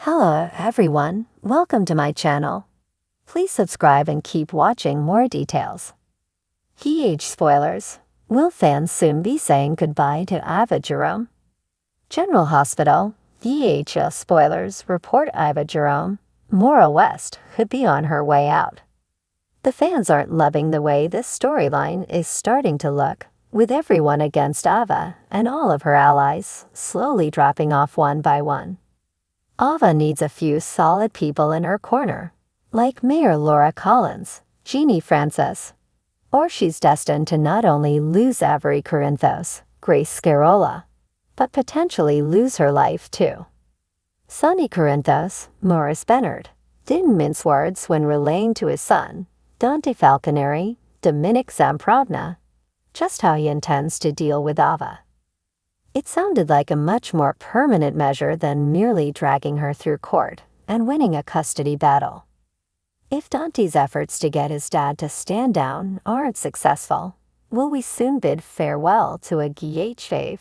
Hello everyone, welcome to my channel. Please subscribe and keep watching more details. Huge spoilers. Will fans soon be saying goodbye to Ava Jerome? General Hospital, VHS spoilers report Ava Jerome, Mora West, could be on her way out. The fans aren't loving the way this storyline is starting to look, with everyone against Ava and all of her allies slowly dropping off one by one. Ava needs a few solid people in her corner, like Mayor Laura Collins, Jeannie Francis, or she's destined to not only lose Avery Corinthos, Grace Scarola, but potentially lose her life too. Sonny Corinthos, Maurice Bernard, didn't mince words when relaying to his son, Dante Falconeri, Dominic Zamprogna, just how he intends to deal with Ava. It sounded like a much more permanent measure than merely dragging her through court and winning a custody battle. If Dante's efforts to get his dad to stand down aren't successful, will we soon bid farewell to a GH fave?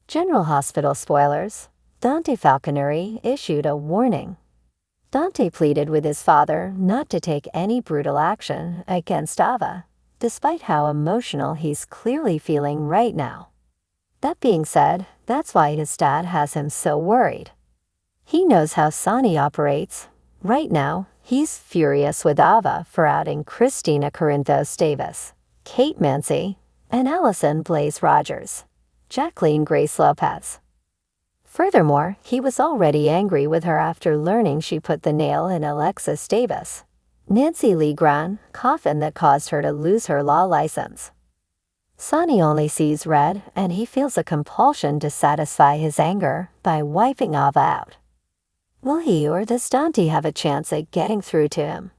General Hospital spoilers. Dante Falconeri issued a warning. Dante pleaded with his father not to take any brutal action against Ava, despite how emotional he's clearly feeling right now. That being said, that's why his dad has him so worried. He knows how Sonny operates. Right now, he's furious with Ava for outing Christina Corinthos Davis, Kate Mancy, and Allison Blaze Rogers, Jacqueline Grace Lopez. Furthermore, he was already angry with her after learning she put the nail in Alexis Davis, Nancy Lee Grahn, coffin that caused her to lose her law license. Sonny only sees red, and he feels a compulsion to satisfy his anger by wiping Ava out. Will he or does Dante have a chance at getting through to him?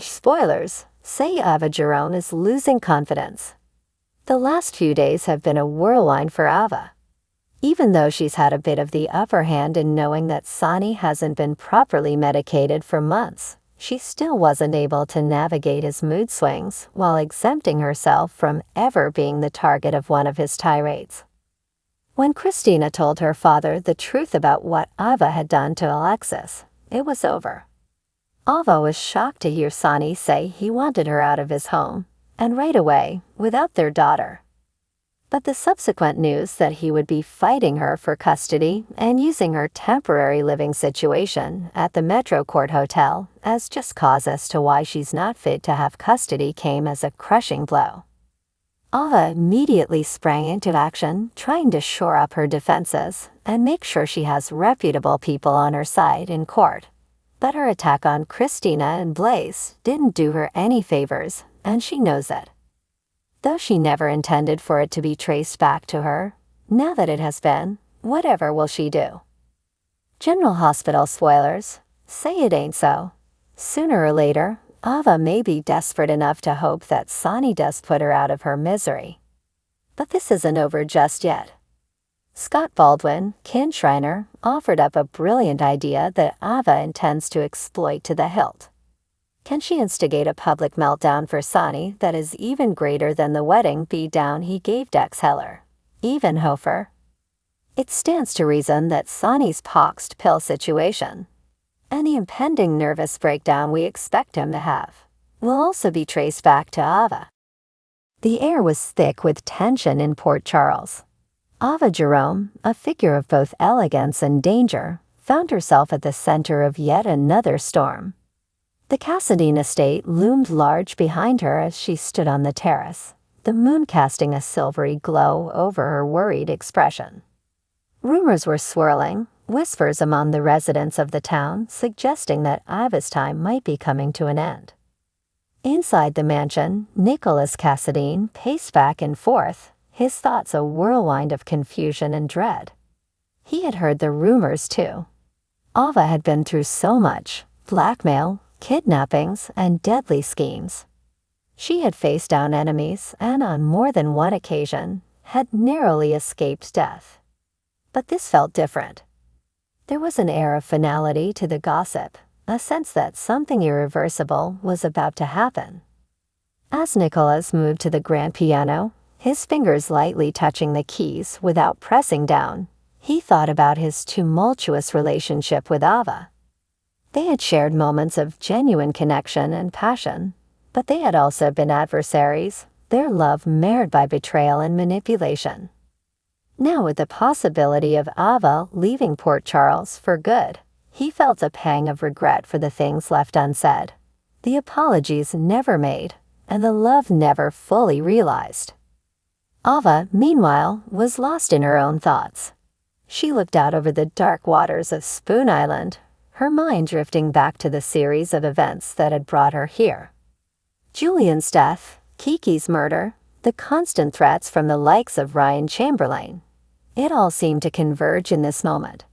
Spoilers say Ava Jerome is losing confidence. The last few days have been a whirlwind for Ava. Even though she's had a bit of the upper hand in knowing that Sonny hasn't been properly medicated for months, she still wasn't able to navigate his mood swings while exempting herself from ever being the target of one of his tirades. When Christina told her father the truth about what Ava had done to Alexis, it was over. Ava was shocked to hear Sonny say he wanted her out of his home, and right away, without their daughter. But the subsequent news that he would be fighting her for custody and using her temporary living situation at the Metro Court Hotel as just cause as to why she's not fit to have custody came as a crushing blow. Ava immediately sprang into action, trying to shore up her defenses and make sure she has reputable people on her side in court. But her attack on Christina and Blaze didn't do her any favors, and she knows it. Though she never intended for it to be traced back to her, now that it has been, whatever will she do? General Hospital spoilers say it ain't so. Sooner or later, Ava may be desperate enough to hope that Sonny does put her out of her misery. But this isn't over just yet. Scott Baldwin, Ken Schreiner, offered up a brilliant idea that Ava intends to exploit to the hilt. Can she instigate a public meltdown for Sonny that is even greater than the wedding beatdown he gave Dex Heller, Evenhofer? It stands to reason that Sonny's poxed pill situation, and the impending nervous breakdown we expect him to have, will also be traced back to Ava. The air was thick with tension in Port Charles. Ava Jerome, a figure of both elegance and danger, found herself at the center of yet another storm. The Cassadine estate loomed large behind her as she stood on the terrace, the moon casting a silvery glow over her worried expression. Rumors were swirling, whispers among the residents of the town suggesting that Ava's time might be coming to an end. Inside the mansion, Nicholas Cassadine paced back and forth, his thoughts a whirlwind of confusion and dread. He had heard the rumors too. Ava had been through so much: blackmail, kidnappings, and deadly schemes. She had faced down enemies and on more than one occasion had narrowly escaped death. But this felt different. There was an air of finality to the gossip, a sense that something irreversible was about to happen. As Nicholas moved to the grand piano, his fingers lightly touching the keys without pressing down, He thought about his tumultuous relationship with Ava. They had shared moments of genuine connection and passion, but they had also been adversaries, their love marred by betrayal and manipulation. Now, with the possibility of Ava leaving Port Charles for good, he felt a pang of regret for the things left unsaid, the apologies never made, and the love never fully realized. Ava, meanwhile, was lost in her own thoughts. She looked out over the dark waters of Spoon Island, her mind drifting back to the series of events that had brought her here. Julian's death, Kiki's murder, the constant threats from the likes of Ryan Chamberlain. It all seemed to converge in this moment.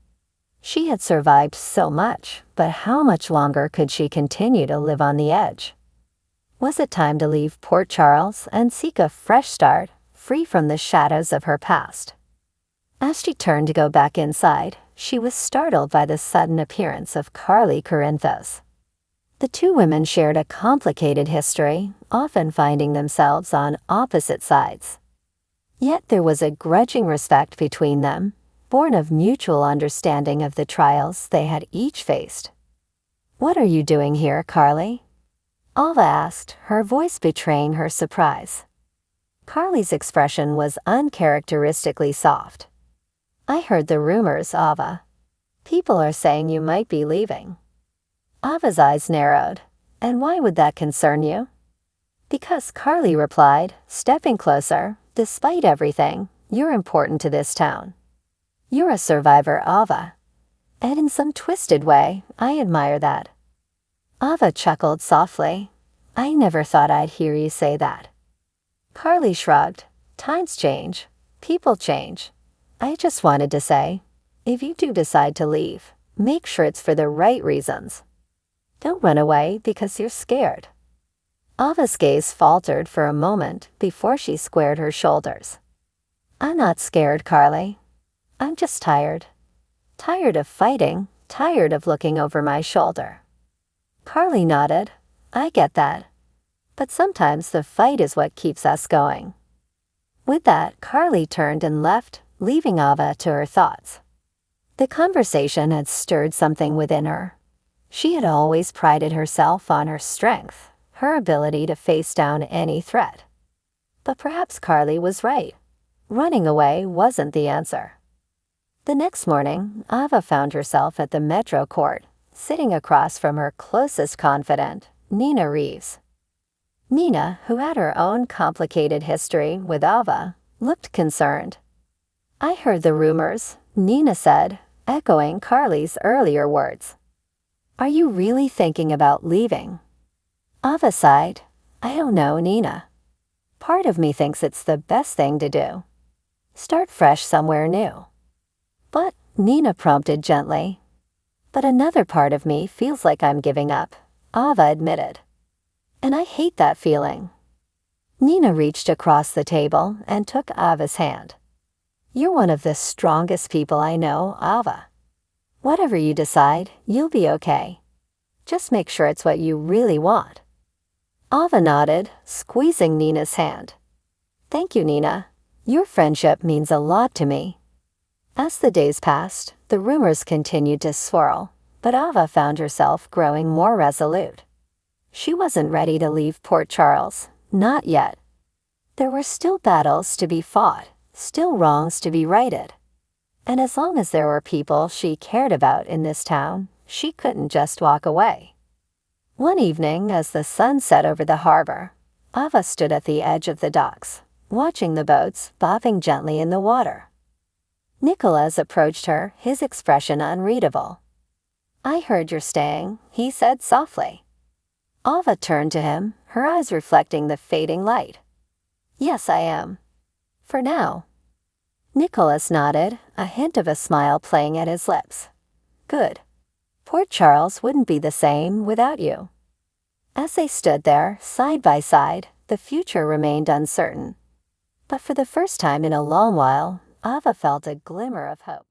She had survived so much, but how much longer could she continue to live on the edge? Was it time to leave Port Charles and seek a fresh start, free from the shadows of her past? As she turned to go back inside, she was startled by the sudden appearance of Carly Corinthos. The two women shared a complicated history, often finding themselves on opposite sides. Yet there was a grudging respect between them, born of mutual understanding of the trials they had each faced. "What are you doing here, Carly?" Ava asked, her voice betraying her surprise. Carly's expression was uncharacteristically soft. "I heard the rumors, Ava. People are saying you might be leaving." Ava's eyes narrowed. "And why would that concern you?" "Because," Carly replied, stepping closer, "despite everything, you're important to this town. You're a survivor, Ava. And in some twisted way, I admire that." Ava chuckled softly. "I never thought I'd hear you say that." Carly shrugged. "Times change. People change. I just wanted to say, if you do decide to leave, make sure it's for the right reasons. Don't run away because you're scared." Ava's gaze faltered for a moment before she squared her shoulders. "I'm not scared, Carly. I'm just tired. Tired of fighting, tired of looking over my shoulder." Carly nodded. "I get that. But sometimes the fight is what keeps us going." With that, Carly turned and left, leaving Ava to her thoughts. The conversation had stirred something within her. She had always prided herself on her strength, her ability to face down any threat. But perhaps Carly was right. Running away wasn't the answer. The next morning, Ava found herself at the Metro Court, sitting across from her closest confidant, Nina Reeves. Nina, who had her own complicated history with Ava, looked concerned. "I heard the rumors," Nina said, echoing Carly's earlier words. "Are you really thinking about leaving?" Ava sighed. "I don't know, Nina. Part of me thinks it's the best thing to do. Start fresh somewhere new." "But," Nina prompted gently. "But another part of me feels like I'm giving up," Ava admitted. "And I hate that feeling." Nina reached across the table and took Ava's hand. "You're one of the strongest people I know, Ava. Whatever you decide, you'll be okay. Just make sure it's what you really want." Ava nodded, squeezing Nina's hand. "Thank you, Nina. Your friendship means a lot to me." As the days passed, the rumors continued to swirl, but Ava found herself growing more resolute. She wasn't ready to leave Port Charles, not yet. There were still battles to be fought, still wrongs to be righted. And as long as there were people she cared about in this town, she couldn't just walk away. One evening, as the sun set over the harbor, Ava stood at the edge of the docks, watching the boats bobbing gently in the water. Nicholas approached her, his expression unreadable. "I heard you're staying," he said softly. Ava turned to him, her eyes reflecting the fading light. "Yes, I am. For now." Nicholas nodded, a hint of a smile playing at his lips. "Good. Port Charles wouldn't be the same without you." As they stood there, side by side, the future remained uncertain. But for the first time in a long while, Ava felt a glimmer of hope.